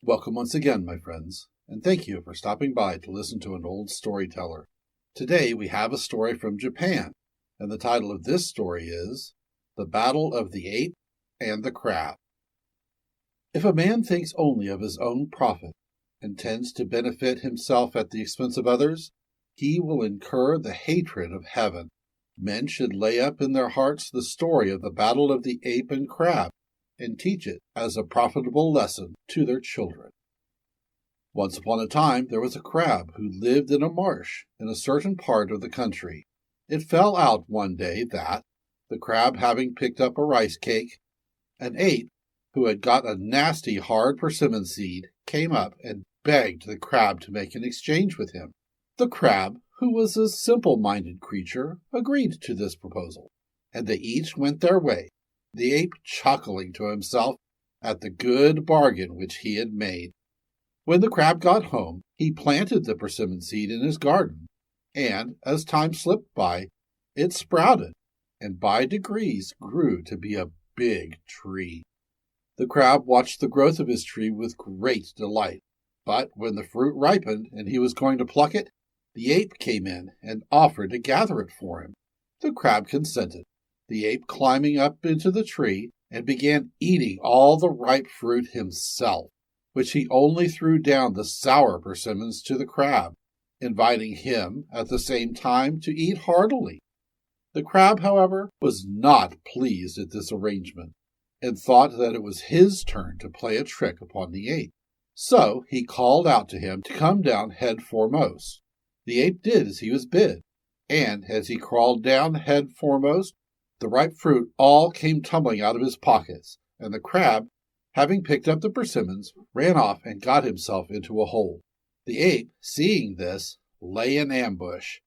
Welcome once again, my friends, and thank you for stopping by to listen to an old storyteller. Today we have a story from Japan, and the title of this story is The Battle of the Ape and the Crab. If a man thinks only of his own profit and tends to benefit himself at the expense of others, he will incur the hatred of heaven. Men should lay up in their hearts the story of the battle of the ape and crab, and teach it as a profitable lesson to their children. Once upon a time there was a crab who lived in a marsh in a certain part of the country. It fell out one day that, the crab having picked up a rice cake, an ape, who had got a nasty hard persimmon seed, came up and begged the crab to make an exchange with him. The crab, who was a simple-minded creature, agreed to this proposal, and they each went their way, the ape chuckling to himself at the good bargain which he had made. When the crab got home, he planted the persimmon seed in his garden, and, as time slipped by, it sprouted, and by degrees grew to be a big tree. The crab watched the growth of his tree with great delight, but when the fruit ripened and he was going to pluck it, the ape came in and offered to gather it for him. The crab consented, the ape climbing up into the tree and began eating all the ripe fruit himself, which he only threw down the sour persimmons to the crab, inviting him at the same time to eat heartily. The crab, however, was not pleased at this arrangement, and thought that it was his turn to play a trick upon the ape. So he called out to him to come down head foremost. The ape did as he was bid, and as he crawled down head foremost, the ripe fruit all came tumbling out of his pockets, and the crab, having picked up the persimmons, ran off and got himself into a hole. The ape, seeing this, lay in ambush,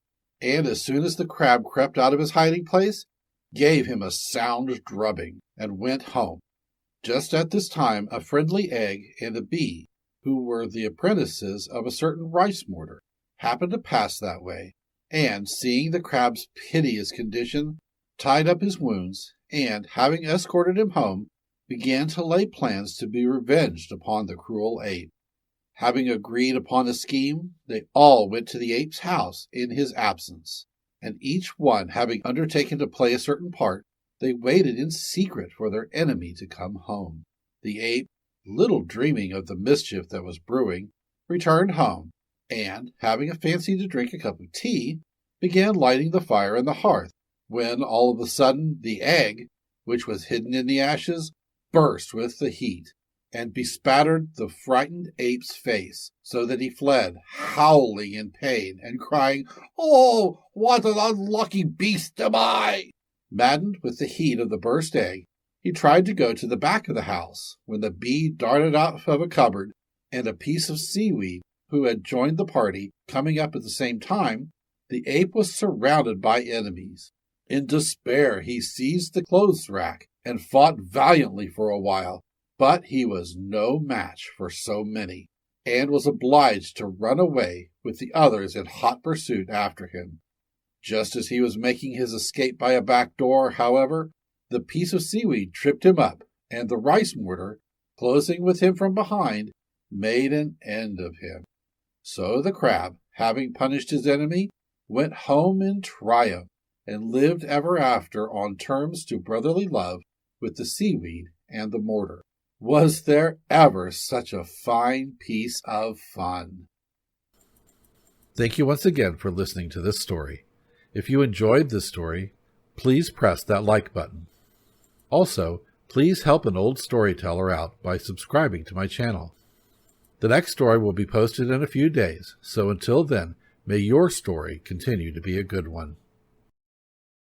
and as soon as the crab crept out of his hiding place, gave him a sound drubbing, and went home. Just at this time a friendly egg and a bee, who were the apprentices of a certain rice mortar, happened to pass that way, and, seeing the crab's piteous condition, tied up his wounds, and, having escorted him home, began to lay plans to be revenged upon the cruel ape. Having agreed upon a scheme, they all went to the ape's house in his absence, and each one having undertaken to play a certain part, they waited in secret for their enemy to come home. The ape, little dreaming of the mischief that was brewing, returned home, and, having a fancy to drink a cup of tea, began lighting the fire in the hearth, when all of a sudden the egg, which was hidden in the ashes, burst with the heat, and bespattered the frightened ape's face, so that he fled, howling in pain, and crying, "Oh, what an unlucky beast am I!" Maddened with the heat of the burst egg, he tried to go to the back of the house, when the bee darted out of a cupboard, and a piece of seaweed, who had joined the party, coming up at the same time, the ape was surrounded by enemies. In despair he seized the clothes rack, and fought valiantly for a while, but he was no match for so many, and was obliged to run away with the others in hot pursuit after him. Just as he was making his escape by a back door, however, the piece of seaweed tripped him up, and the rice mortar, closing with him from behind, made an end of him. So the crab, having punished his enemy, went home in triumph, and lived ever after on terms to brotherly love with the seaweed and the mortar. Was there ever such a fine piece of fun? Thank you once again for listening to this story. If you enjoyed this story, please press that like button. Also, please help an old storyteller out by subscribing to my channel. The next story will be posted in a few days, so until then, may your story continue to be a good one.